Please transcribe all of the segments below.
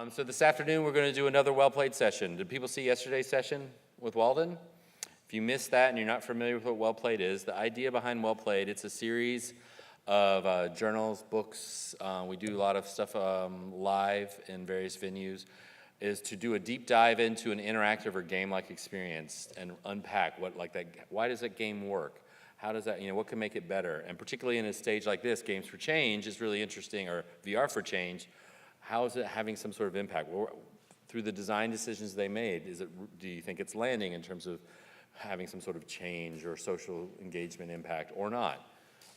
So this afternoon, we're going to do another well-played session. Did people see yesterday's session with Walden? If you missed that and you're not familiar with what well-played is, the idea behind well-played, it's a series of journals, books. We do a lot of stuff live in various venues, is to do a deep dive into an interactive or game-like experience and unpack why does that game work? How does that, what can make it better? And particularly in a stage like this, Games for Change is really interesting, or VR for Change. How is it having some sort of impact? Well, through the design decisions they made, do you think it's landing in terms of having some sort of change or social engagement impact or not?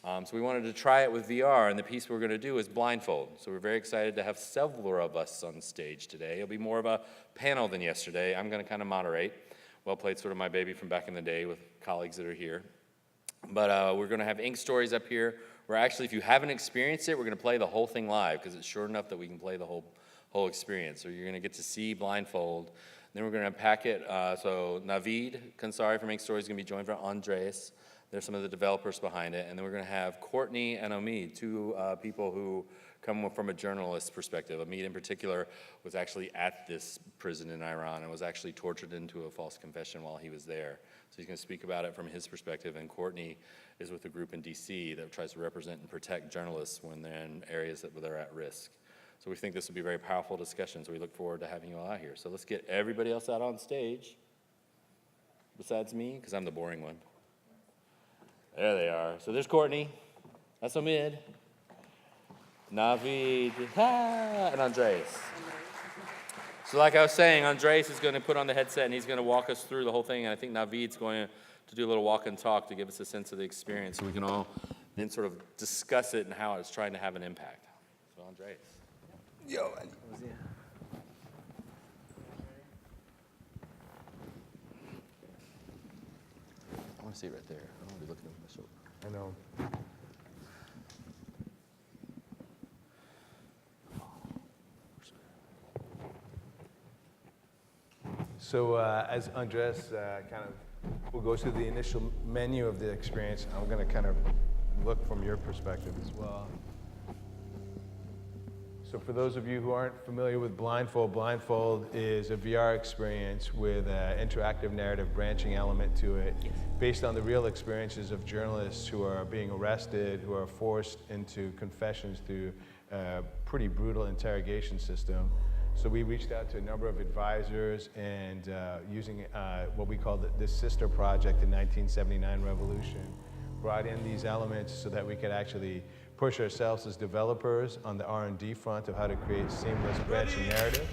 So we wanted to try it with VR, and the piece we're going to do is blindfold. So we're very excited to have several of us on stage today. It'll be more of a panel than yesterday. I'm going to kind of moderate. Well played, sort of my baby from back in the day with colleagues that are here. But we're going to have ink stories up here. Where actually, if you haven't experienced it, we're going to play the whole thing live because it's short enough that we can play the whole experience. So you're going to get to see blindfold. Then we're going to unpack it. So Navid, Khonsari from Ink Stories is going to be joined by Andres. They're some of the developers behind it. And then we're going to have Courtney and Omid, two people who come from a journalist's perspective. Omid in particular was actually at this prison in Iran and was actually tortured into a false confession while he was there. So he's going to speak about it from his perspective. And Courtney is with a group in DC that tries to represent and protect journalists when they're in areas where they're at risk. So we think this will be a very powerful discussion, so we look forward to having you all out here. So let's get everybody else out on stage, besides me, because I'm the boring one. There they are. So there's Courtney. That's Omid. Navid, and Andres. So like I was saying, Andres is going to put on the headset and he's going to walk us through the whole thing. And I think Navid's going to do a little walk and talk to give us a sense of the experience so we can all then sort of discuss it and how it's trying to have an impact. So Andres. Yo, I want to see it right there. I don't want to be looking over my shoulder. I know. So as Andres we'll go through the initial menu of the experience, I'm going to kind of look from your perspective as well. So for those of you who aren't familiar with Blindfold, Blindfold is a VR experience with an interactive narrative branching element to it, based on the real experiences of journalists who are being arrested, who are forced into confessions through a pretty brutal interrogation system. So we reached out to a number of advisors and using what we call the sister project, the 1979 Revolution, brought in these elements so that we could actually push ourselves as developers on the R&D front of how to create seamless branching narrative.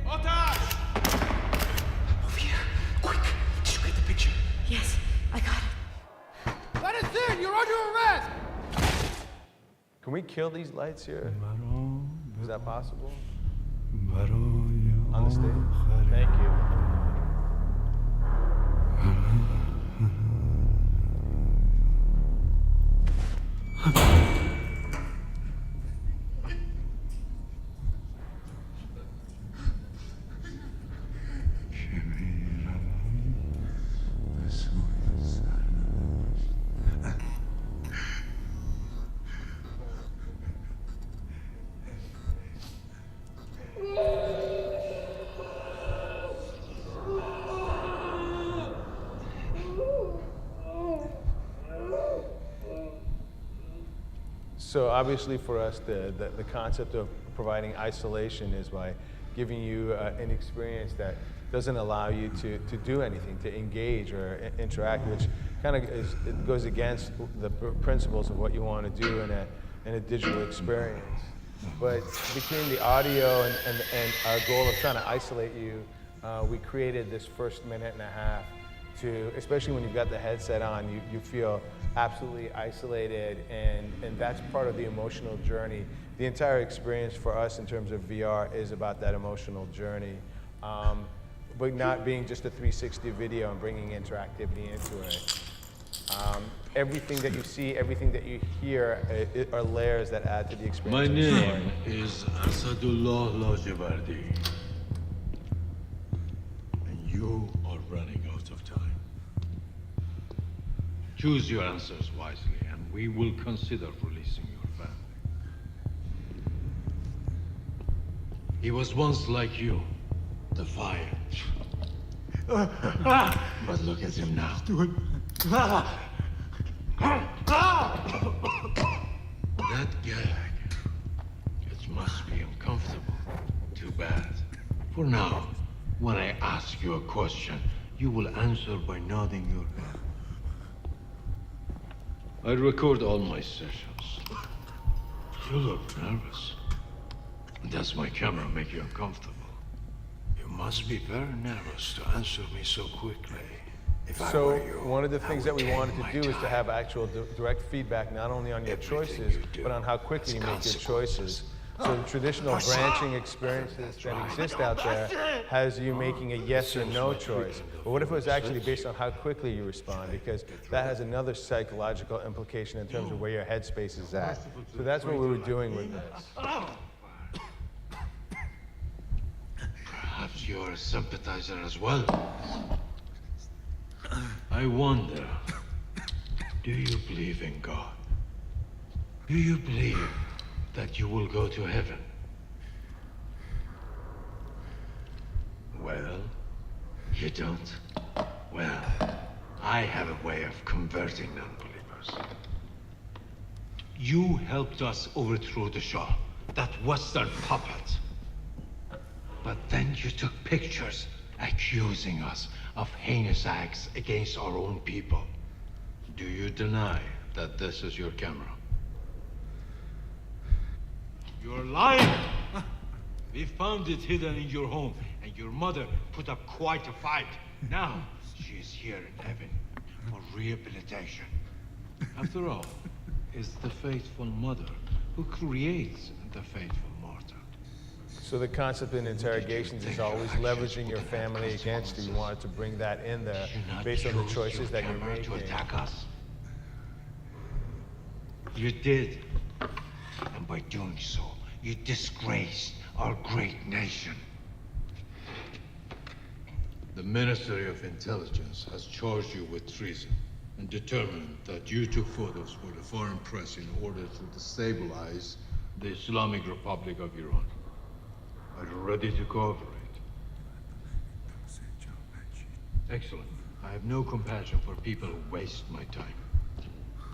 Otash! Over here, quick! Did you get the picture? Yes, I got it. That is it! You're under arrest! Can we kill these lights here? Is that possible? On the stage? Thank you. So obviously for us, the concept of providing isolation is by giving you an experience that doesn't allow you to do anything, to engage or interact, which kind of it goes against the principles of what you want to do in a digital experience. But between the audio and our goal of trying to isolate you, we created this first minute and a half to, especially when you've got the headset on, you feel absolutely isolated, and that's part of the emotional journey. The entire experience for us in terms of VR is about that emotional journey, but not being just a 360 video and bringing interactivity into it. Everything that you see, everything that you hear are layers that add to the experience. My name is Asadullah Lajevardi, and you are running out of time. Choose your answers wisely, and we will consider releasing your family. He was once like you, defiant. But look at him now. That gag, it must be uncomfortable. Too bad. For now, when I ask you a question, you will answer by nodding your head. I record all my sessions. You look nervous. Does my camera make you uncomfortable? You must be very nervous to answer me so quickly. If I So were you, one of the I things would that we take wanted to my do is to time. have actual direct feedback, not only on your Everything choices, you do but on how quickly you has make your consequences. choices. So the traditional branching experiences that exist out there has you making a yes or no choice. But what if it was actually based on how quickly you respond? Because that has another psychological implication in terms of where your headspace is at. So that's what we were doing with this. Perhaps you're a sympathizer as well. I wonder, do you believe in God? Do you believe that you will go to heaven? Well, you don't? Well, I have a way of converting non-believers. You helped us overthrow the Shah, that Western puppet. But then you took pictures accusing us of heinous acts against our own people. Do you deny that this is your camera? You're lying! We found it hidden in your home, and your mother put up quite a fight. Now, she is here in heaven for rehabilitation. After all, it's the faithful mother who creates the faithful martyr. So the concept in interrogations is always leveraging your family against you. You wanted to bring that in there Did you not based on the use choices your that you're camera making. to attack us? You did. And by doing so, you disgraced our great nation. The Ministry of Intelligence has charged you with treason and determined that you took photos for the foreign press in order to destabilize the Islamic Republic of Iran. Are you ready to cooperate? Excellent. I have no compassion for people who waste my time.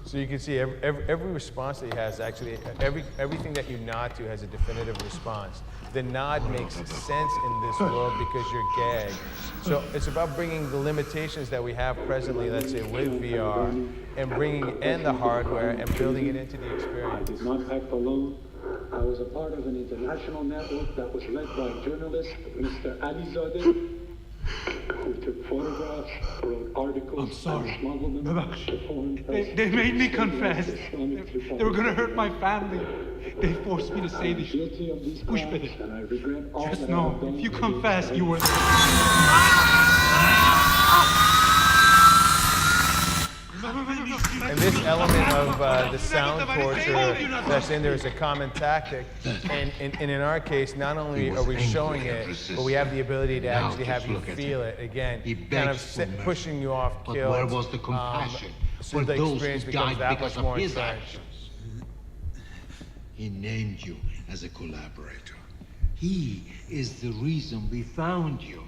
So you can see every response that he has, actually, everything that you nod to has a definitive response. The nod makes sense in this world because you're gagged. So it's about bringing the limitations that we have presently, let's say with VR, and bringing in the hardware and building it into the I experience. did not act alone. I was a part of an international network that was led by journalist Mr. Alizadeh, who took photographs, wrote articles, I'm sorry. and smuggled them Babaksh. to foreign press. They made me to confess. the Islamic They were gonna Republic. hurt my family. They forced me to say I'm this. guilty of these Push crimes, it. and I regret all Just that I know, have done if you to confess, the you were the... And this element of the sound torture that's in there is a common tactic. And in our case, not only are we showing it, but we have the ability to Now actually have just you look at feel him. it. Again, He kind of begs for mercy. pushing you off But kill. where was the compassion So for the those experience who becomes died that because much more of his entrenched. actions? He named you as a collaborator. He is the reason we found you.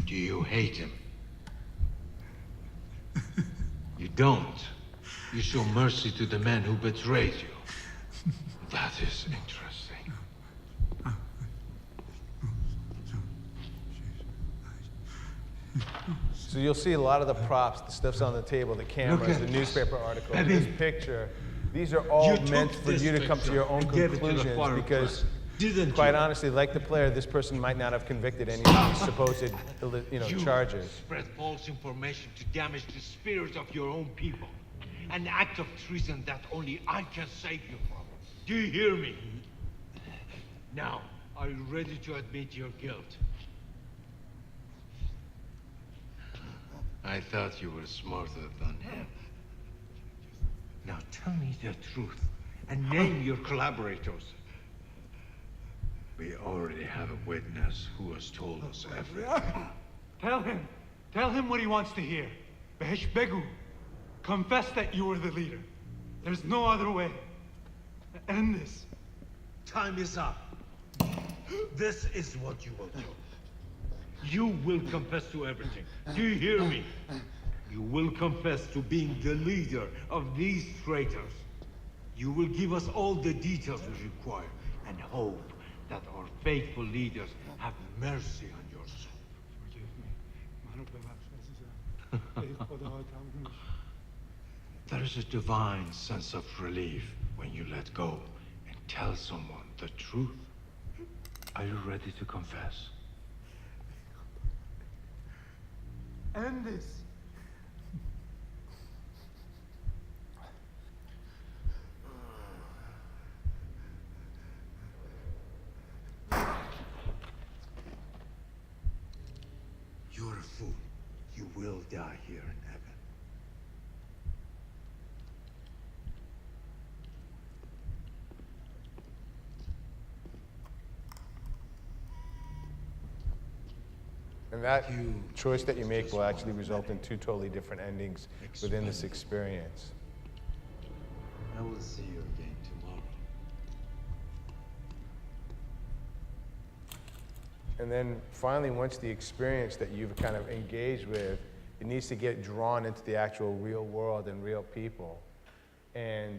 Do you hate him? You don't. You show mercy to the man who betrayed you. That is interesting. So you'll see a lot of the props, the stuff's on the table, the cameras, at the this. newspaper article, Evin. this picture. These are all You took meant for this you to come to picture your own and gave it to the conclusions foreign because, press, didn't quite you? honestly, like the player, this person might not have convicted any of these supposed, You charges. spread false information to damage the spirit of your own people. An act of treason that only I can save you from. Do you hear me? Now, are you ready to admit your guilt? I thought you were smarter than him. Now tell me the truth and name your collaborators. We already have a witness who has told us everything. Tell him what he wants to hear. Behesh Begu, confess that you were the leader. There's no other way. End this. Time is up. This is what you will do. You will confess to everything. Do you hear me? You will confess to being the leader of these traitors. You will give us all the details we require and hope that our faithful leaders have mercy on your soul. Forgive me. منو ببخش عزیزم. ای خدا تمومش. There is a divine sense of relief when you let go and tell someone the truth. Are you ready to confess? End this. You're a fool. You will die here in heaven. And that choice that you make will actually result in two totally different endings within this experience. I will see you again tomorrow. And then finally, once the experience that you've kind of engaged with, it needs to get drawn into the actual real world and real people. And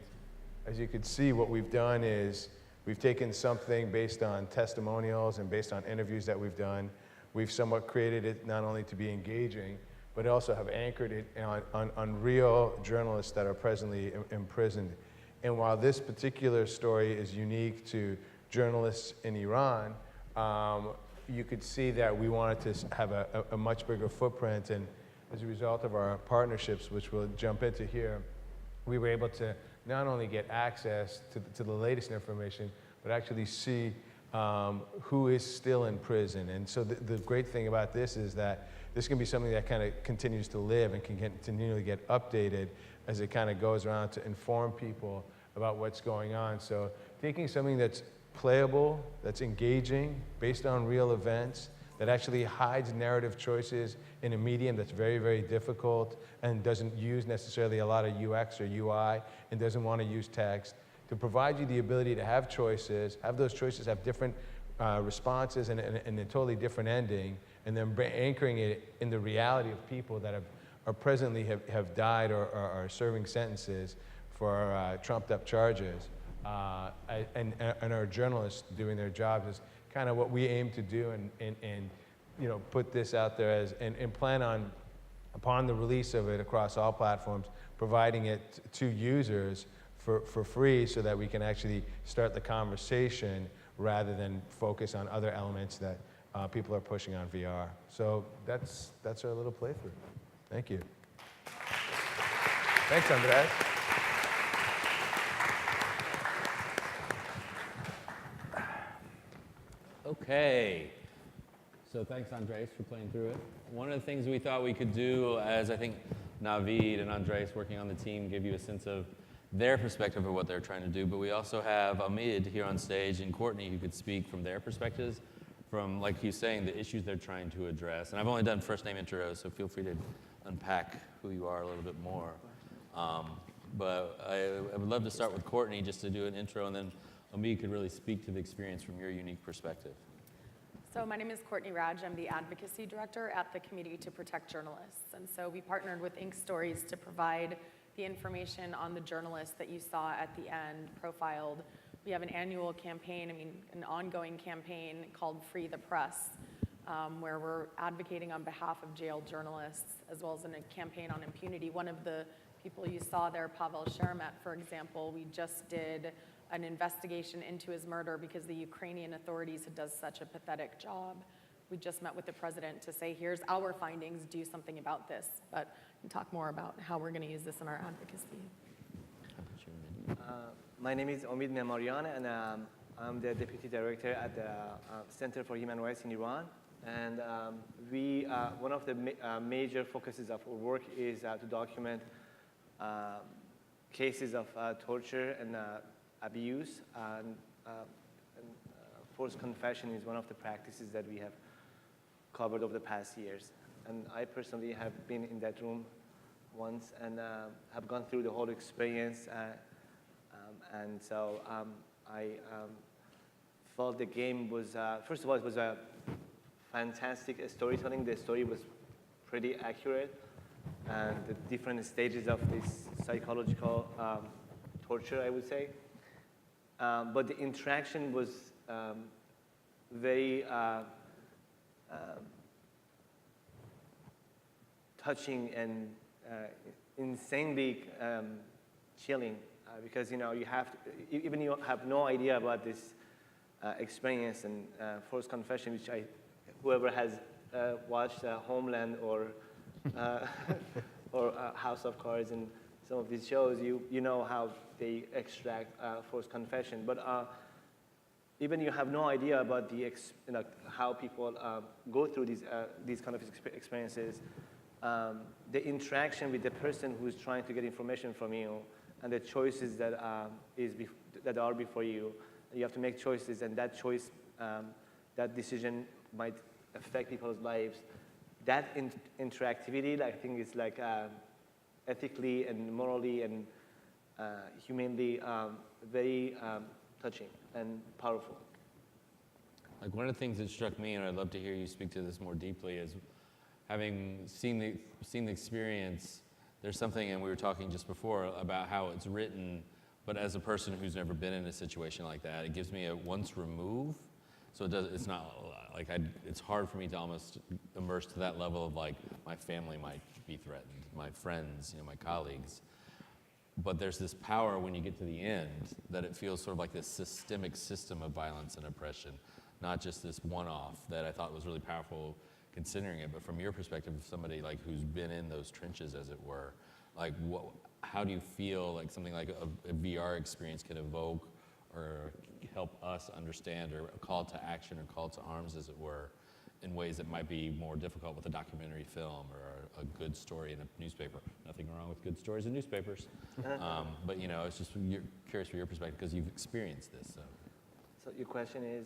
as you can see, what we've done is we've taken something based on testimonials and based on interviews that we've done. We've somewhat created it not only to be engaging, but also have anchored it on real journalists that are presently imprisoned. And while this particular story is unique to journalists in Iran, you could see that we wanted to have a much bigger footprint. And as a result of our partnerships, which we'll jump into here, we were able to not only get access to the latest information, but actually see who is still in prison. And so the great thing about this is that this can be something that kind of continues to live and can continually get updated as it kind of goes around to inform people about what's going on. So taking something that's playable, that's engaging, based on real events, that actually hides narrative choices in a medium that's very, very difficult and doesn't use necessarily a lot of UX or UI and doesn't want to use text, to provide you the ability to have choices, have those choices have different responses and a totally different ending, and then anchoring it in the reality of people that are presently have died or are serving sentences for trumped up charges. And our journalists doing their jobs is kind of what we aim to do, and you know, put this out there as and plan on, upon the release of it across all platforms, providing it to users for free so that we can actually start the conversation rather than focus on other elements that people are pushing on VR. So that's our little playthrough. Thank you. Thanks, Andres. Okay. So thanks, Andres, for playing through it. One of the things we thought we could do, as I think Navid and Andres working on the team give you a sense of their perspective of what they're trying to do, but we also have Amid here on stage and Courtney who could speak from their perspectives, from, like he's saying, the issues they're trying to address. And I've only done first name intros, so feel free to unpack who you are a little bit more. But I would love to start with Courtney just to do an intro, and then Amid could really speak to the experience from your unique perspective. So my name is Courtney Radsch. I'm the Advocacy Director at the Committee to Protect Journalists. And so we partnered with iNK Stories to provide the information on the journalists that you saw at the end profiled. We have an annual campaign, an ongoing campaign called Free the Press, where we're advocating on behalf of jailed journalists, as well as in a campaign on impunity. One of the people you saw there, Pavel Sheremet, for example, we just did an investigation into his murder because the Ukrainian authorities had done such a pathetic job. We just met with the president to say, here's our findings, do something about this. But we'll talk more about how we're going to use this in our advocacy. My name is Omid Memarian, and I'm the Deputy Director at the Center for Human Rights in Iran. And one of the major focuses of our work is to document cases of torture and abuse, and forced confession is one of the practices that we have covered over the past years. And I personally have been in that room once and have gone through the whole experience. And so I felt the game was, first of all, it was a fantastic storytelling. The story was pretty accurate, and the different stages of this psychological torture, I would say. But the interaction was very touching and insanely chilling, because you have to, even you have no idea about this experience and forced confession, which whoever has watched Homeland or or House of Cards and some of these shows, you know how they extract forced confession. But even you have no idea about the how people go through these kind of experiences. The interaction with the person who is trying to get information from you, and the choices that that are before you. You have to make choices, and that choice, that decision might affect people's lives. That interactivity, I think, is like ethically and morally and humanly very touching and powerful. Like, one of the things that struck me, and I'd love to hear you speak to this more deeply, is having seen the experience. There's something, and we were talking just before about how it's written, but as a person who's never been in a situation like that, it gives me a once remove. So it's not like it's hard for me to almost immerse to that level of, like, my family might be threatened, my friends, my colleagues. But there's this power when you get to the end that it feels sort of like this systemic system of violence and oppression, not just this one-off that I thought was really powerful considering it. But from your perspective, somebody like who's been in those trenches, as it were, like how do you feel like something like a VR experience can evoke or help us understand, or a call to action or call to arms, as it were, in ways that might be more difficult with a documentary film or a good story in a newspaper. Nothing wrong with good stories in newspapers. But it's just curious for your perspective because you've experienced this. So your question is?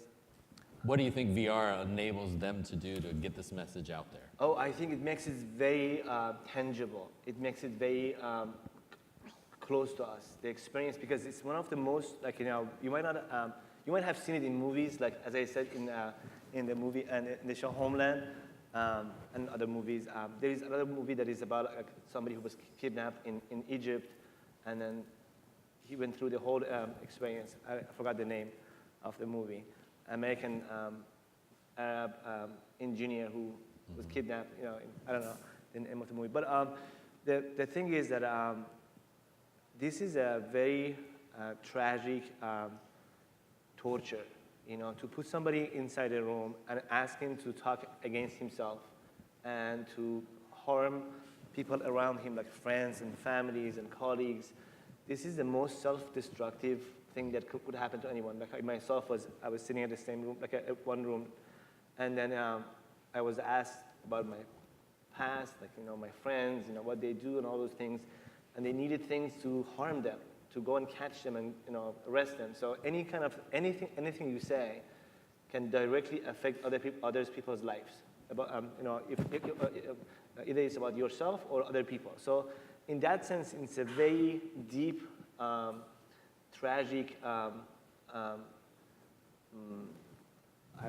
What do you think VR enables them to do to get this message out there? Oh, I think it makes it very tangible. It makes it very close to us, the experience, because it's one of the most, like, you might not, you might have seen it in movies, like, as I said, in the movie and in the show Homeland and other movies. There is another movie that is about somebody who was kidnapped in Egypt, and then he went through the whole experience. I forgot the name of the movie. American Arab engineer who was kidnapped, I don't know the name of the movie. But the thing is that this is a very tragic torture, to put somebody inside a room and ask him to talk against himself and to harm people around him, like friends and families and colleagues. This is the most self-destructive thing that could happen to anyone. Like myself, I was sitting in the same room, like one room, and then I was asked about my past, like, my friends, what they do and all those things, and they needed things to harm them, to go and catch them and, arrest them. So anything you say can directly affect other people's lives. About, either it's about yourself or other people. So in that sense, it's a very deep, tragic, I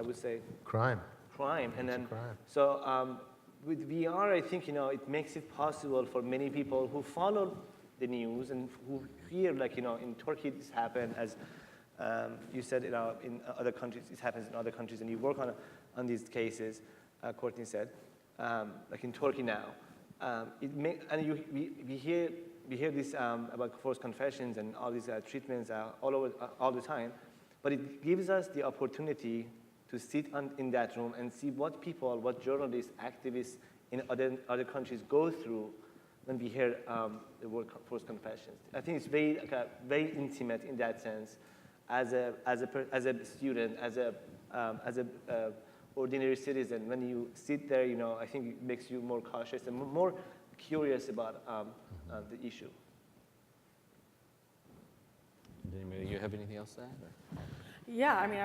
would say, Crime. And then, crime. So with VR, I think, it makes it possible for many people who follow the news and who hear, like, in Turkey this happened, as you said, in other countries, it happens in other countries, and you work on these cases, Courtney said, like in Turkey now. We hear this about forced confessions and all these treatments all the time, but it gives us the opportunity to sit in that room and see what people, what journalists, activists in other countries go through when we hear the word forced confessions. I think it's very intimate in that sense. As a student, as a ordinary citizen, when you sit there, I think it makes you more cautious and more curious about the issue. Did you have anything else to add? Or? Yeah, I mean,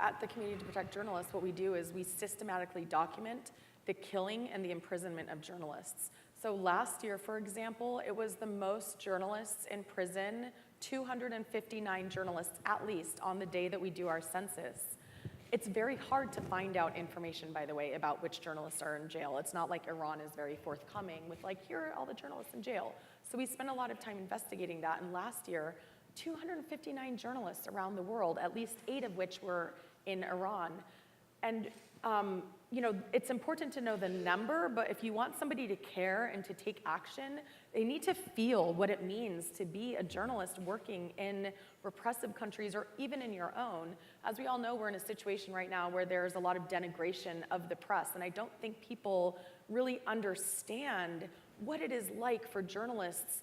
at the Committee to Protect Journalists, what we do is we systematically document the killing and the imprisonment of journalists. So last year, for example, it was the most journalists in prison, 259 journalists at least on the day that we do our census. It's very hard to find out information, by the way, about which journalists are in jail. It's not like Iran is very forthcoming with like, here are all the journalists in jail. So we spent a lot of time investigating that, and last year, 259 journalists around the world, at least 8 of which were in Iran. And you know, it's important to know the number, but if you want somebody to care and to take action, they need to feel what it means to be a journalist working in repressive countries or even in your own. As we all know, we're in a situation right now where there's a lot of denigration of the press, and I don't think people really understand what it is like for journalists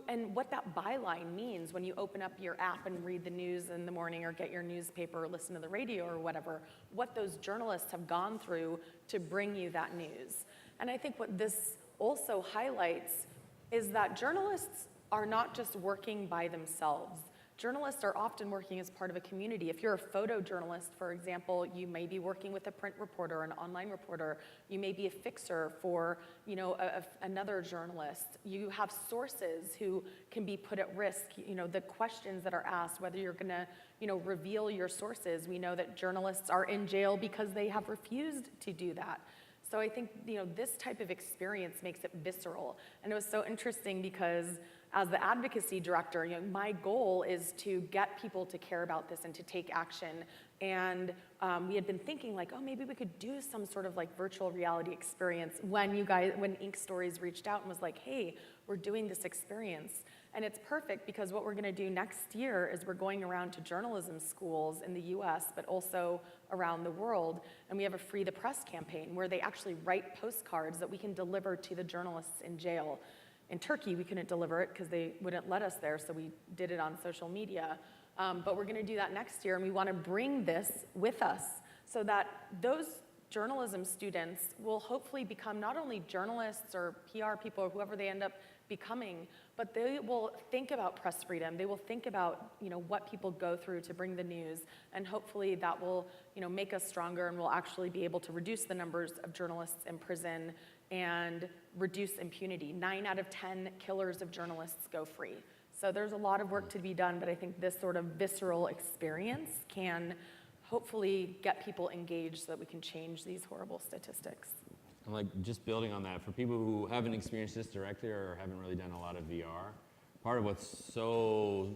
and what that byline means when you open up your app and read the news in the morning or get your newspaper or listen to the radio or whatever, what those journalists have gone through to bring you that news. And I think what this also highlights is that journalists are not just working by themselves. Journalists are often working as part of a community. If you're a photojournalist, for example, you may be working with a print reporter, an online reporter. You may be a fixer for, you know, another journalist. You have sources who can be put at risk. You know, the questions that are asked, whether you're going to, you know, reveal your sources. We know that journalists are in jail because they have refused to do that. So I think, you know, this type of experience makes it visceral. And it was so interesting because as the advocacy director, you know, my goal is to get people to care about this and to take action. And we had been thinking like, oh, maybe we could do some sort of like virtual reality experience when iNK Stories reached out and was like, hey, we're doing this experience. And it's perfect because what we're gonna do next year is we're going around to journalism schools in the US, but also around the world. And we have a Free the Press campaign where they actually write postcards that we can deliver to the journalists in jail. In Turkey, we couldn't deliver it because they wouldn't let us there, so we did it on social media. But we're gonna do that next year, and we wanna bring this with us so that those journalism students will hopefully become not only journalists or PR people or whoever they end up becoming, but they will think about press freedom. They will think about, you know, what people go through to bring the news, and hopefully that will, you know, make us stronger, and we'll actually be able to reduce the numbers of journalists in prison and reduce impunity. 9 out of 10 killers of journalists go free. So there's a lot of work to be done, but I think this sort of visceral experience can hopefully get people engaged so that we can change these horrible statistics. And like just building on that, for people who haven't experienced this directly or haven't really done a lot of VR, part of what's so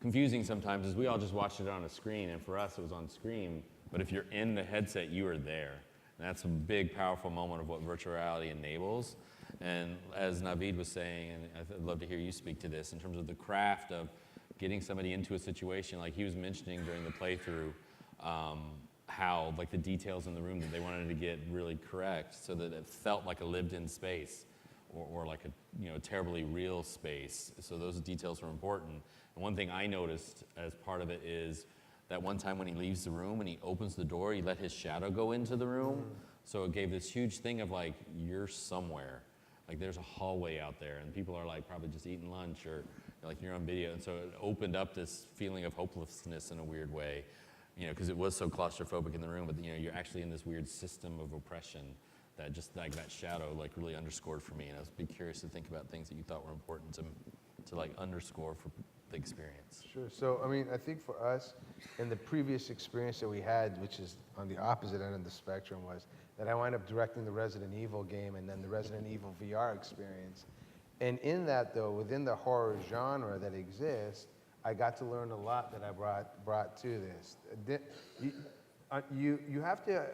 confusing sometimes is we all just watched it on a screen, and for us it was on screen, but if you're in the headset, you are there. And that's a big, powerful moment of what virtual reality enables. And as Navid was saying, and I'd love to hear you speak to this, in terms of the craft of getting somebody into a situation, like he was mentioning during the playthrough, how like the details in the room that they wanted to get really correct so that it felt like a lived-in space or like a, you know, terribly real space. So those details were important. And one thing I noticed as part of it is that one time when he leaves the room and he opens the door, he let his shadow go into the room. So it gave this huge thing of like, you're somewhere. Like there's a hallway out there and people are like probably just eating lunch or like you're on video. And so it opened up this feeling of hopelessness in a weird way, you know, because it was so claustrophobic in the room, but you know, you're actually in this weird system of oppression that just like that shadow like really underscored for me. And I was curious to think about things that you thought were important to like underscore for the experience. Sure. So, I mean, I think for us, in the previous experience that we had, which is on the opposite end of the spectrum, was that I wound up directing the Resident Evil game and then the Resident Evil VR experience. And in that, though, within the horror genre that exists, I got to learn a lot that I brought to this. You have to,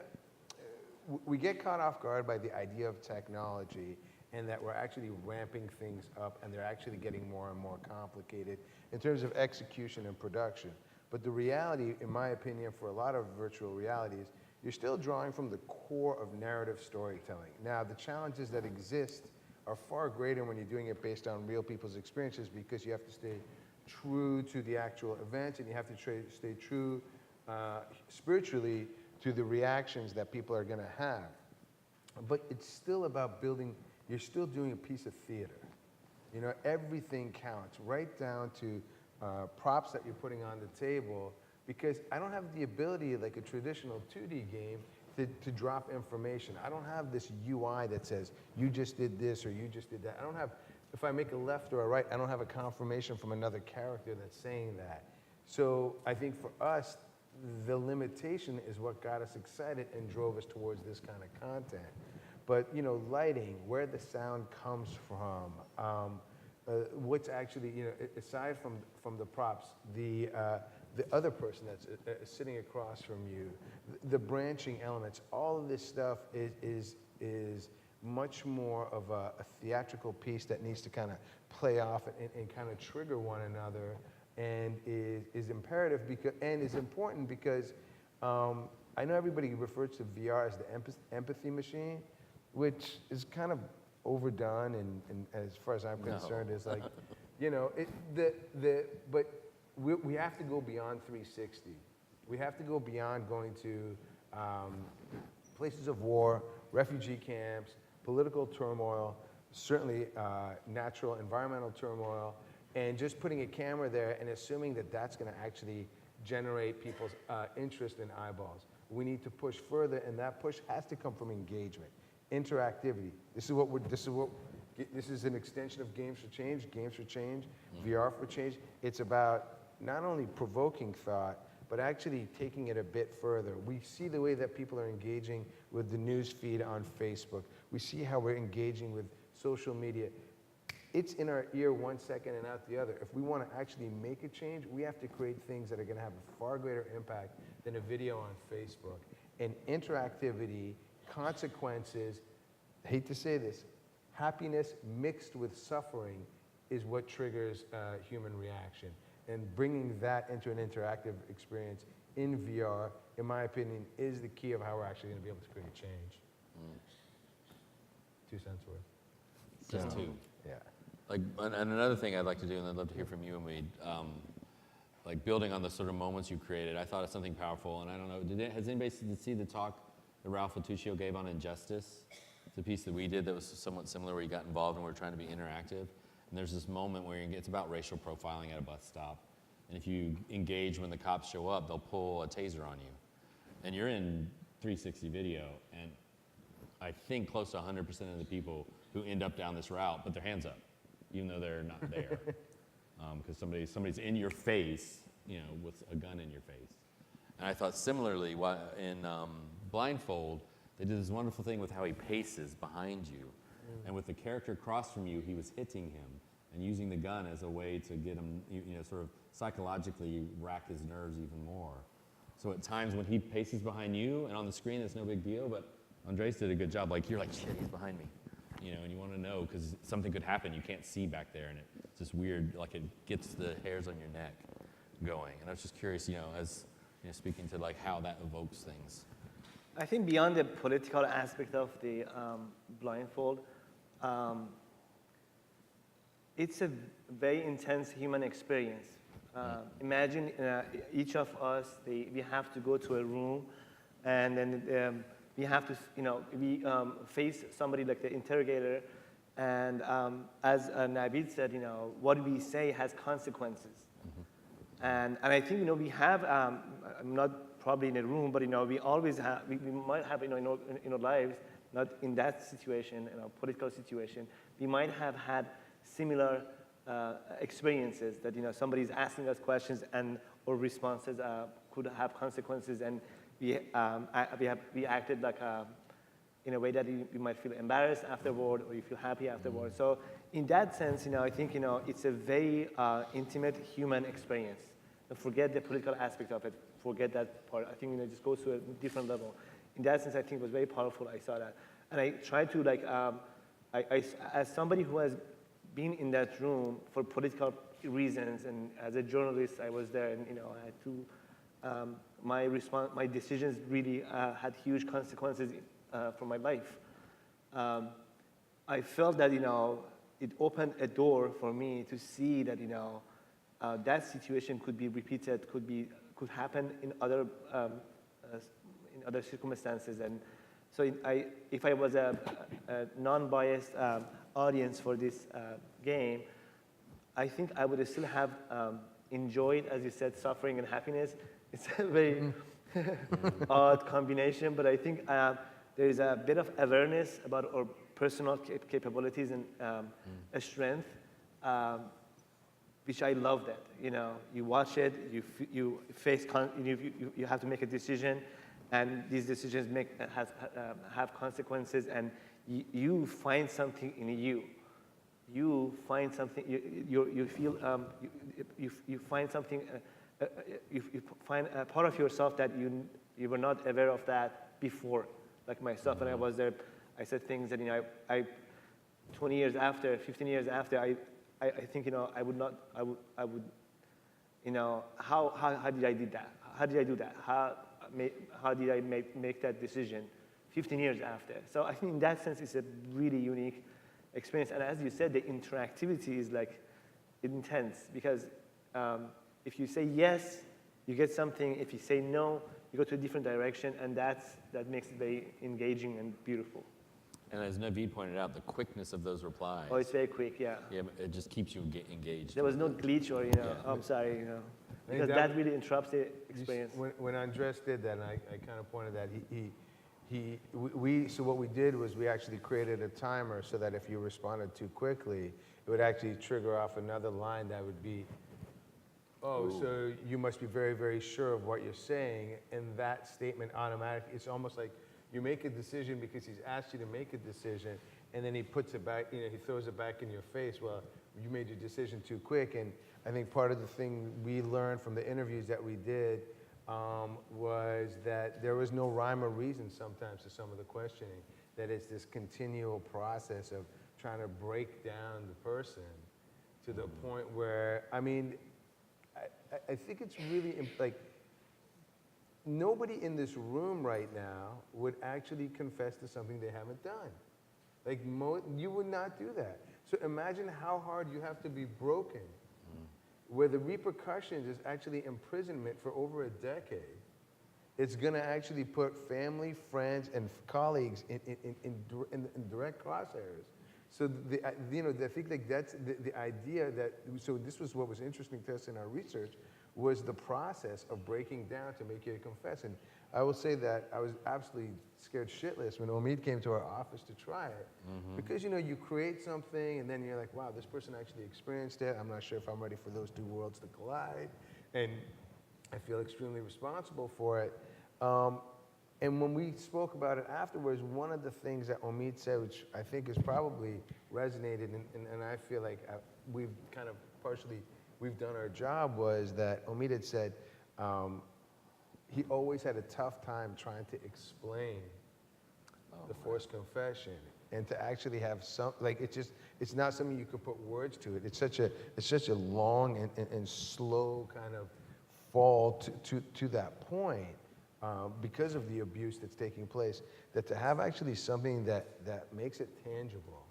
we get caught off guard by the idea of technology and that we're actually ramping things up and they're actually getting more and more complicated in terms of execution and production. But the reality, in my opinion, for a lot of virtual realities, you're still drawing from the core of narrative storytelling. Now, the challenges that exist are far greater when you're doing it based on real people's experiences because you have to stay true to the actual events and you have to stay true spiritually to the reactions that people are gonna have. But it's still about building, you're still doing a piece of theater. You know, everything counts, right down to props that you're putting on the table, because I don't have the ability, like a traditional 2D game, to drop information. I don't have this UI that says, you just did this or you just did that. I don't have, if I make a left or a right, I don't have a confirmation from another character that's saying that. So I think for us, the limitation is what got us excited and drove us towards this kind of content. But, you know, lighting, where the sound comes from, what's actually, you know, aside from the props, the other person that's sitting across from you, the branching elements, all of this stuff is much more of a theatrical piece that needs to kind of play off and kind of trigger one another, and is imperative because, and is important because I know everybody refers to VR as the empathy machine, which is kind of overdone, and as far as I'm concerned, is like, you know, but we have to go beyond 360. We have to go beyond going to places of war, refugee camps, political turmoil, certainly natural environmental turmoil, and just putting a camera there and assuming that that's going to actually generate people's interest and eyeballs. We need to push further, and that push has to come from engagement, interactivity. This is an extension of Games for Change, VR for Change. It's about not only provoking thought, but actually taking it a bit further. We see the way that people are engaging with the news feed on Facebook. We see how we're engaging with social media. It's in our ear 1 second and out the other. If we want to actually make a change, we have to create things that are going to have a far greater impact than a video on Facebook. And interactivity, consequences, I hate to say this, happiness mixed with suffering is what triggers human reaction. And bringing that into an interactive experience in VR, in my opinion, is the key of how we're actually going to be able to create change. 2 cents worth. Just two. Yeah. Like, and another thing I'd like to do, and I'd love to hear from you, and we, like building on the sort of moments you created, I thought of something powerful, and I don't know, has anybody seen the talk that Ralph Latuccio gave on injustice? It's a piece that we did that was somewhat similar, where you got involved and we're trying to be interactive. And there's this moment where it's about racial profiling at a bus stop. And if you engage when the cops show up, they'll pull a taser on you. And you're in 360 video, and I think close to 100% of the people who end up down this route put their hands up, even though they're not there. Because somebody's in your face, you know, with a gun in your face. And I thought similarly, in Blindfold, they did this wonderful thing with how he paces behind you. And with the character across from you, he was hitting him and using the gun as a way to get him, you know, sort of psychologically rack his nerves even more. So at times when he paces behind you and on the screen, it's no big deal, but Andres did a good job. Like, you're like, shit, he's behind me. You know, and you want to know because something could happen you can't see back there, and it's just weird, like it gets the hairs on your neck going. And I was just curious, you know, as you know, speaking to like how that evokes things. I think beyond the political aspect of the Blindfold, it's a very intense human experience. Imagine each of us, we have to go to a room, and then we have to, you know, we face somebody like the interrogator, and as Navid said, you know, what we say has consequences. And I think, you know, we have, I'm not probably in a room, but, you know, we always have, we might have, you know, in our lives, not in that situation, in a political situation, we might have had similar experiences that, you know, somebody's asking us questions and our responses could have consequences, and we acted like in a way that you might feel embarrassed afterward, or you feel happy afterward. So in that sense, you know, I think, you know, it's a very intimate human experience. Forget the political aspect of it, forget that part. I think, you know, it just goes to a different level. In that sense, I think it was very powerful. I saw that. And I tried to, like, as somebody who has been in that room for political reasons, and as a journalist, I was there, and, you know, I had to, my decisions really had huge consequences for my life. I felt that, you know, it opened a door for me to see that, you know, that situation could be repeated, could happen in other circumstances. And so if I was a non-biased audience for this game, I think I would still have enjoyed, as you said, suffering and happiness. It's a very odd combination, but I think there is a bit of awareness about our personal capabilities and strength, which I love that. You know, you watch it, you face, you have to make a decision, and these decisions have consequences, and you find something in you. You find something. You feel. You find something. You find a part of yourself that you were not aware of that before. Like myself, when I was there, I said things that, you know, I 20 years after, 15 years after, I think, you know, I would, you know, how did I do that? How did I do that? How did I make that decision 15 years after? So I think in that sense, it's a really unique experience. And as you said, the interactivity is like intense, because if you say yes, you get something. If you say no, you go to a different direction, and that makes it very engaging and beautiful. And as Navid pointed out, the quickness of those replies. Oh, it's very quick, yeah. Yeah, it just keeps you engaged. There was no glitch or, you know, Yeah. oh, I'm sorry, you know, because that- that really interrupts the experience. When Andres did that, and I kind of pointed that, so what we did was we actually created a timer so that if you responded too quickly, it would actually trigger off another line that would be, oh, so you must be very, very sure of what you're saying, and that statement automatically, it's almost like you make a decision because he's asked you to make a decision, and then he puts it back, you know, he throws it back in your face. Well, you made your decision too quick, and I think part of the thing we learned from the interviews that we did was that there was no rhyme or reason sometimes to some of the questioning, that it's this continual process of trying to break down the person to the point where, I mean, I think it's really, like, nobody in this room right now would actually confess to something they haven't done. Like, you would not do that. So imagine how hard you have to be broken, where the repercussions is actually imprisonment for over a decade. It's gonna actually put family, friends, and colleagues in direct crosshairs. So you know, I think like that's the idea that, so this was what was interesting to us in our research, was the process of breaking down to make you confess. And I will say that I was absolutely scared shitless when Omid came to our office to try it. Because, you know, you create something and then you're like, wow, this person actually experienced it. I'm not sure if I'm ready for those two worlds to collide. And I feel extremely responsible for it. And when we spoke about it afterwards, one of the things that Omid said, which I think has probably resonated, and I feel like we've kind of partially, we've done our job, was that Omid had said he always had a tough time trying to explain the forced confession, and to actually have some, like, it's not something you could put words to it. It's such a long and slow kind of fall to that point. Because of the abuse that's taking place, that to have actually something that makes it tangible,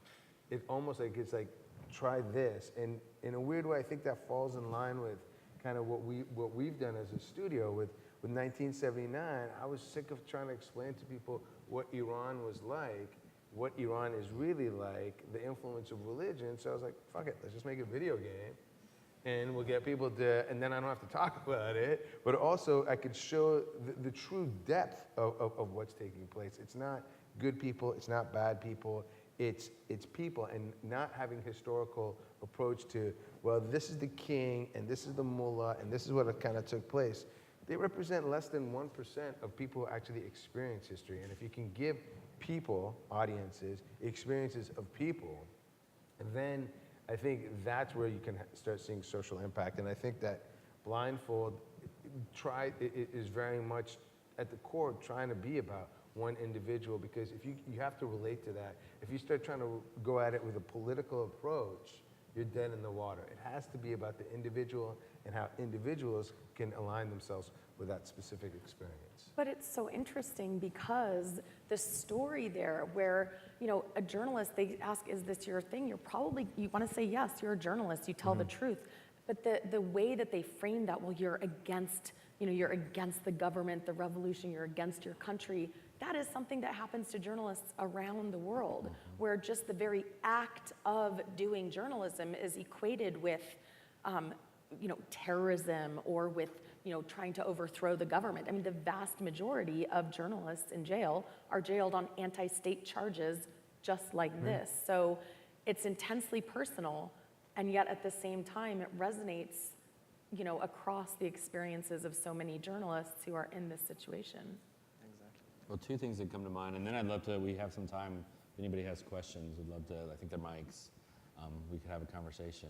it almost like, it's like, try this. And in a weird way, I think that falls in line with kind of what we've done as a studio with 1979. I was sick of trying to explain to people what Iran was like, what Iran is really like, the influence of religion. So I was like, fuck it, let's just make a video game. And we'll get people to, and then I don't have to talk about it, but also I could show the true depth of what's taking place. It's not good people, it's not bad people, it's people, and not having historical approach to, well, this is the king, and this is the mullah, and this is what kind of took place. They represent less than 1% of people who actually experience history. And if you can give people, audiences, experiences of people, then I think that's where you can start seeing social impact. And I think that Blindfold is very much at the core trying to be about one individual, because if you have to relate to that. If you start trying to go at it with a political approach, you're dead in the water. It has to be about the individual and how individuals can align themselves with that specific experience. But it's so interesting because the story there where, you know, a journalist, they ask, is this your thing? You want to say yes, you're a journalist, you tell the truth. But the way that they frame that, well, you're against the government, the revolution, you're against your country, that is something that happens to journalists around the world, where just the very act of doing journalism is equated with, you know, terrorism or with trying to overthrow the government. I mean, the vast majority of journalists in jail are jailed on anti-state charges just like this. So it's intensely personal, and yet at the same time, it resonates, across the experiences of so many journalists who are in this situation. Well, two things that come to mind, and then I'd love to, we have some time, if anybody has questions, we'd love to, I think they're mics, we could have a conversation.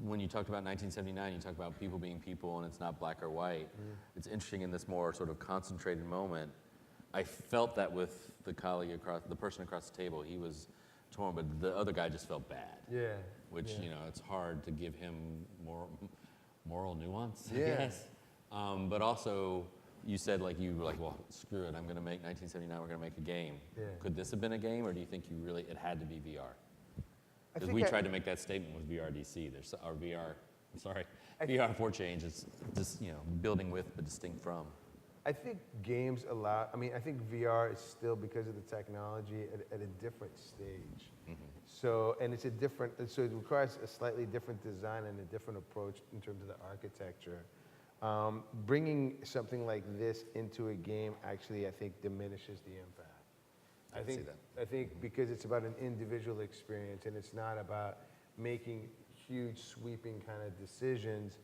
When you talked about 1979, you talked about people being people and it's not black or white. It's interesting in this more sort of concentrated moment. I felt that with the colleague the person across the table. He was torn, but the other guy just felt bad. Yeah. Which, it's hard to give him moral nuance, I Yeah. guess. But also, you said you were like, well, screw it, I'm gonna make 1979, we're gonna make a game. Yeah. Could this have been a game, or do you think it had to be VR? I Because think we tried to make that statement with VRDC. There's our VR, VR for change is just, building with but distinct from. I think games allow, I think VR is still, because of the technology, at a different stage. So, and it's so it requires a slightly different design and a different approach in terms of the architecture. Bringing something like this into a game actually, I think, diminishes the impact. I think because it's about an individual experience and it's not about making huge sweeping kind of decisions,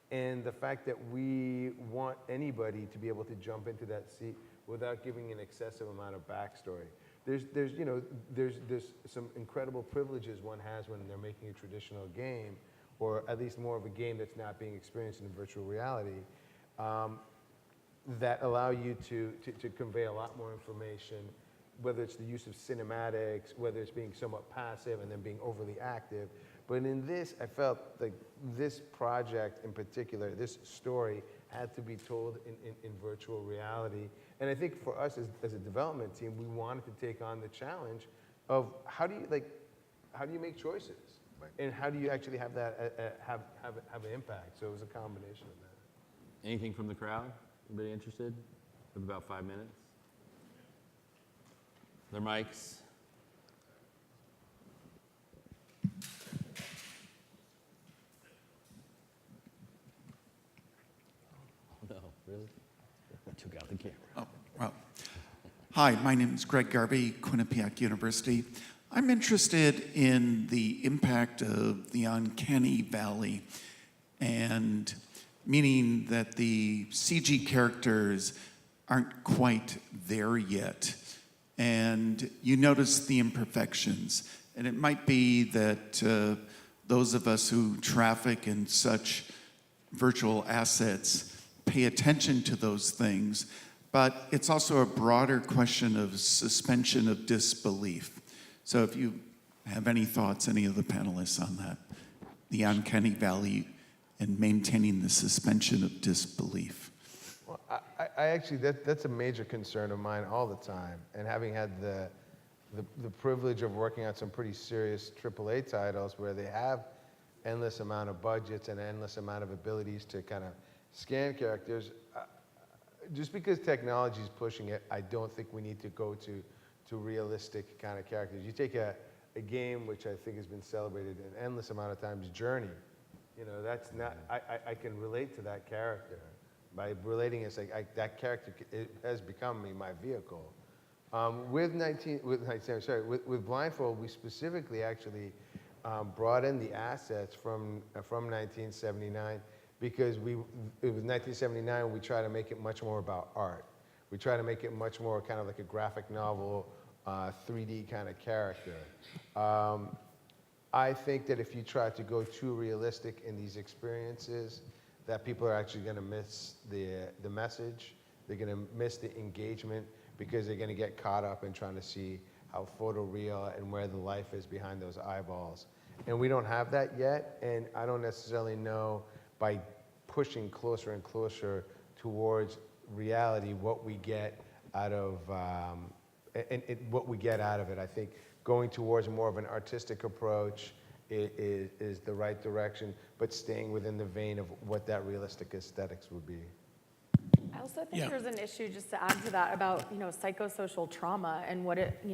and the fact that we want anybody to be able to jump into that seat without giving an excessive amount of backstory. There's some incredible privileges one has when they're making a traditional game, or at least more of a game that's not being experienced in virtual reality, that allow you to convey a lot more information, whether it's the use of cinematics, whether it's being somewhat passive and then being overly active. But in this, I felt like this project in particular, this story had to be told in virtual reality. And I think for us as a development team, we wanted to take on the challenge of how do you make choices? Right. And how do you actually have that have an impact? So it was a combination of that. Anything from the crowd? Anybody interested? We have about 5 minutes. Their mics. Oh, no, really? I took out the camera. Oh, well. Hi, my name is Greg Garvey, Quinnipiac University. I'm interested in the impact of the uncanny valley, and meaning that the CG characters aren't quite there yet. And you notice the imperfections. And it might be that those of us who traffic in such virtual assets pay attention to those things, but it's also a broader question of suspension of disbelief. So if you have any thoughts, any of the panelists on that, the uncanny valley and maintaining the suspension of disbelief. Well, I actually, that's a major concern of mine all the time. And having had the privilege of working on some pretty serious AAA titles where they have endless amount of budgets and endless amount of abilities to kind of scan characters, just because technology is pushing it, I don't think we need to go to realistic kind of characters. You take a game which I think has been celebrated an endless amount of times, Journey. That's not, I can relate to that character. By relating, it's like that character has become my vehicle. With Blindfold, we specifically actually brought in the assets from 1979 because it was 1979. We try to make it much more about art. We try to make it much more kind of like a graphic novel, 3D kind of character. I think that if you try to go too realistic in these experiences, that people are actually going to miss the message. They're going to miss the engagement because they're going to get caught up in trying to see how photoreal and where the life is behind those eyeballs. And we don't have that yet, and I don't necessarily know by pushing closer and closer towards reality what we get out of what we get out of it. I think going towards more of an artistic approach is the right direction, but staying within the vein of what that realistic aesthetics would be. I also think there's an issue, just to add to that, about psychosocial trauma and what it,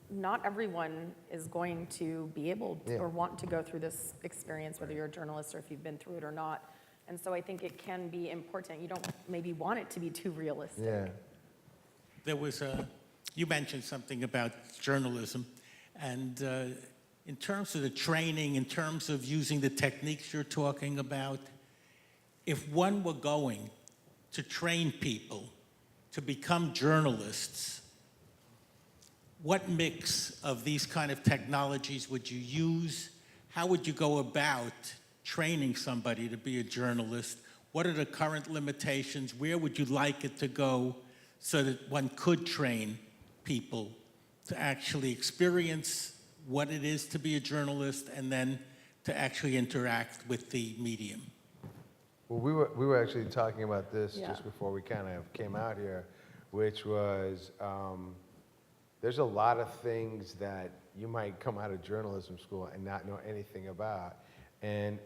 not everyone is going to be able to or want to go through this experience, whether you're a journalist or if you've been through it or not. And so I think it can be important. You don't maybe want it to be too realistic. Yeah. There was you mentioned something about journalism, and in terms of the training, in terms of using the techniques you're talking about, if one were going to train people to become journalists, what mix of these kind of technologies would you use? How would you go about training somebody to be a journalist? What are the current limitations? Where would you like it to go so that one could train people to actually experience what it is to be a journalist and then to actually interact with the medium? Well, we were actually talking about this Yeah. just before we kind of came out here, which was there's a lot of things that you might come out of journalism school and not know anything about. And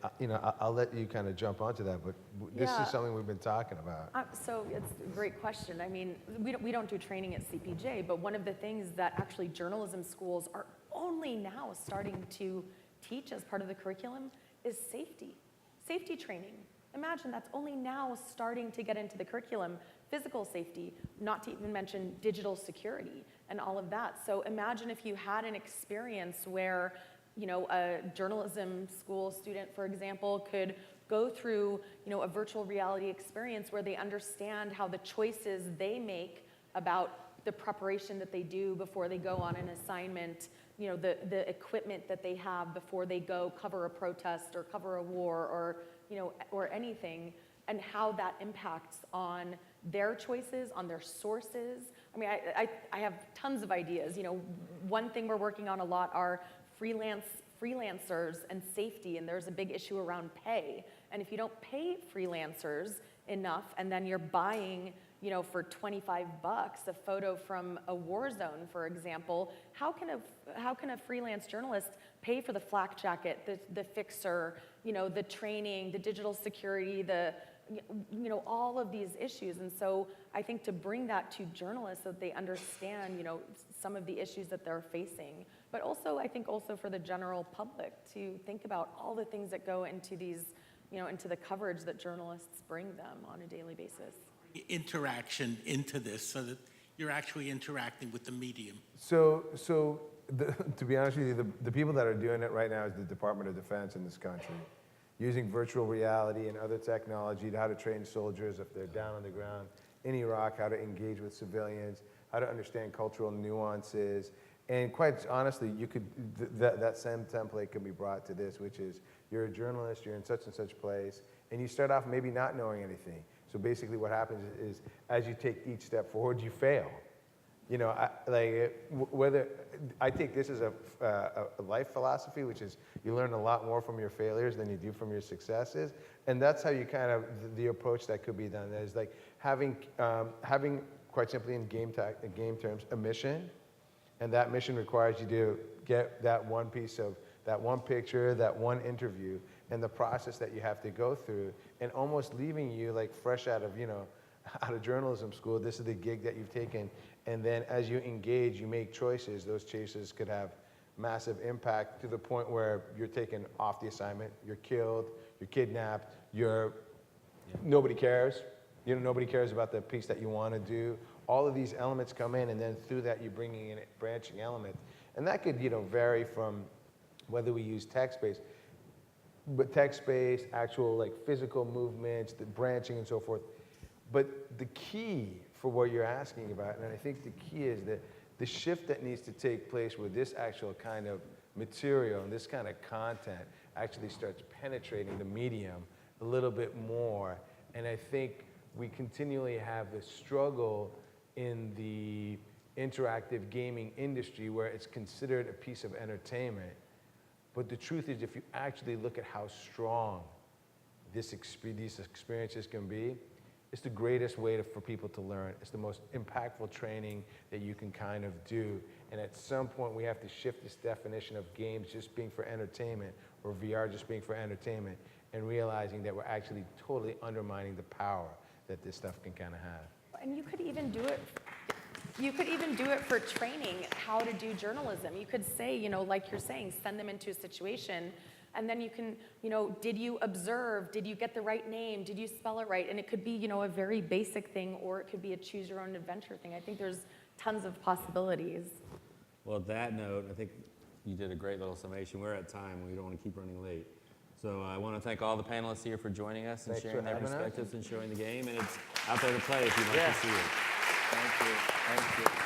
I'll let you kind of jump onto that, but this Yeah. is something we've been talking about. So it's a great question. I mean, we don't do training at CPJ, but one of the things that actually journalism schools are only now starting to teach as part of the curriculum is safety training. Imagine that's only now starting to get into the curriculum, physical safety, not to even mention digital security and all of that. So imagine if you had an experience where, a journalism school student, for example, could go through, a virtual reality experience where they understand how the choices they make about the preparation that they do before they go on an assignment, the equipment that they have before they go cover a protest or cover a war or anything, and how that impacts on their choices, on their sources. I mean, I have tons of ideas. One thing we're working on a lot are freelancers and safety, and there's a big issue around pay. And if you don't pay freelancers enough, and then you're buying, for $25 a photo from a war zone, for example, how can a freelance journalist pay for the flak jacket, the fixer, the training, the digital security, all of these issues? And so I think to bring that to journalists so that they understand, some of the issues that they're facing, but also I think also for the general public to think about all the things that go into these, into the coverage that journalists bring them on a daily basis. Interaction into this so that you're actually interacting with the medium. So to be honest with you, the people that are doing it right now is the Department of Defense in this country, using virtual reality and other technology to how to train soldiers if they're down on the ground in Iraq, how to engage with civilians, how to understand cultural nuances. And quite honestly, you could that same template can be brought to this, which is you're a journalist, you're in such and such place, and you start off maybe not knowing anything. So basically what happens is as you take each step forward, you fail. Whether I take this as a life philosophy, which is you learn a lot more from your failures than you do from your successes, and that's how you kind of the approach that could be done. That is like having quite simply in game terms a mission, and that mission requires you to get that one piece of that one picture, that one interview, and the process that you have to go through, and almost leaving you like fresh out of out of journalism school. This is the gig that you've taken. And then as you engage, you make choices. Those choices could have massive impact to the point where you're taken off the assignment, you're killed, you're kidnapped, nobody cares. Nobody cares about the piece that you want to do. All of these elements come in, and then through that, you're bringing in branching elements. And that could, vary from whether we use text-based, but text-based, actual like physical movements, the branching and so forth. But the key for what you're asking about, and I think the key is that the shift that needs to take place where this actual kind of material and this kind of content actually starts penetrating the medium a little bit more. And I think we continually have this struggle in the interactive gaming industry where it's considered a piece of entertainment. But the truth is, if you actually look at how strong these experiences can be, it's the greatest way for people to learn. It's the most impactful training that you can kind of do. And at some point, we have to shift this definition of games just being for entertainment or VR just being for entertainment and realizing that we're actually totally undermining the power that this stuff can kind of have. And you could even do it. You could even do it for training how to do journalism. You could say, like you're saying, send them into a situation And then you can, did you observe? Did you get the right name? Did you spell it right? And it could be, a very basic thing, or it could be a choose your own adventure thing. I think there's tons of possibilities. Well, on that note, I think you did a great little summation. We're at time. We don't want to keep running late. So I want to thank all the panelists here for joining us and Thanks sharing for their having us. perspectives and showing the game. And it's out there to play if you'd like to see it. Thank you. Thank you.